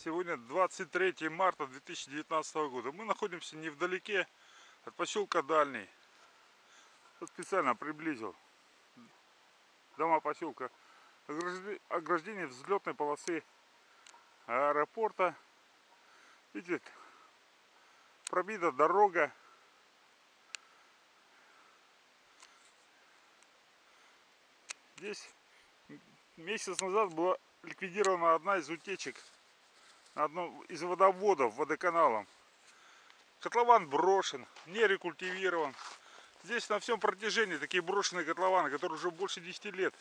Сегодня 23 марта 2019 года. Мы находимся невдалеке от поселка Дальний. Вот специально приблизил дома поселка. Ограждение взлетной полосы аэропорта. Видите, пробита дорога. Здесь месяц назад была ликвидирована одна из утечек на одном из водоводов водоканалом. Котлован брошен, не рекультивирован. Здесь на всем протяжении такие брошенные котлованы, которые уже больше 10 лет.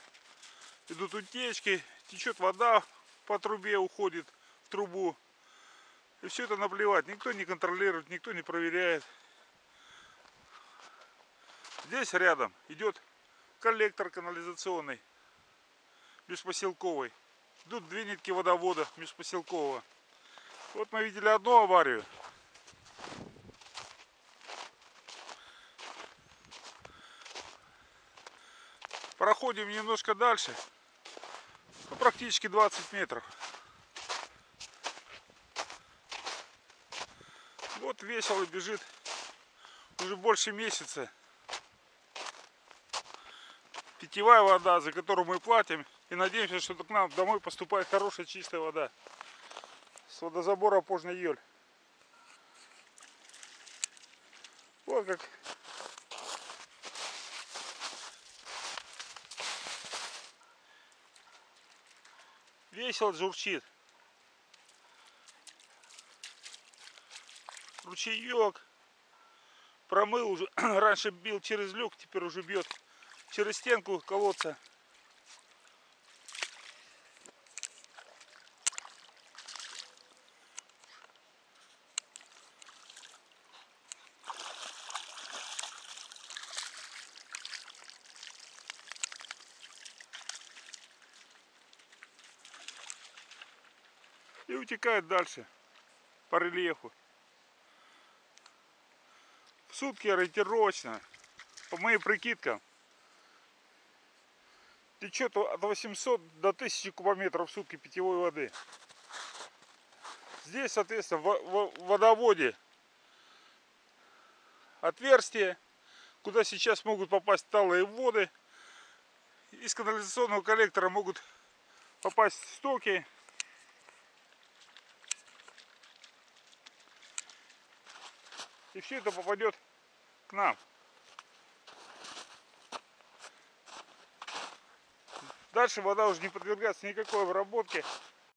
Идут утечки, течет вода по трубе, уходит в трубу. И все это наплевать. Никто не контролирует, никто не проверяет. Здесь рядом идет коллектор канализационный, межпоселковый. Идут две нитки водовода межпоселкового. Вот мы видели одну аварию. Проходим немножко дальше, практически 20 метров. Вот весело бежит уже больше месяца питьевая вода, за которую мы платим, и надеемся, что к нам домой поступает хорошая чистая вода с водозабора Пожный Ёль. Вот как весело журчит. Ручеек промыл уже. Раньше бил через люк, теперь уже бьет через стенку колодца. И утекает дальше по рельефу. В сутки ориентировочно, по моим прикидкам, течет от 800 до 1000 кубометров в сутки питьевой воды. Здесь, соответственно, в водоводе отверстие, куда сейчас могут попасть талые воды. Из канализационного коллектора могут попасть стоки. И все это попадет к нам. Дальше вода уже не подвергается никакой обработке.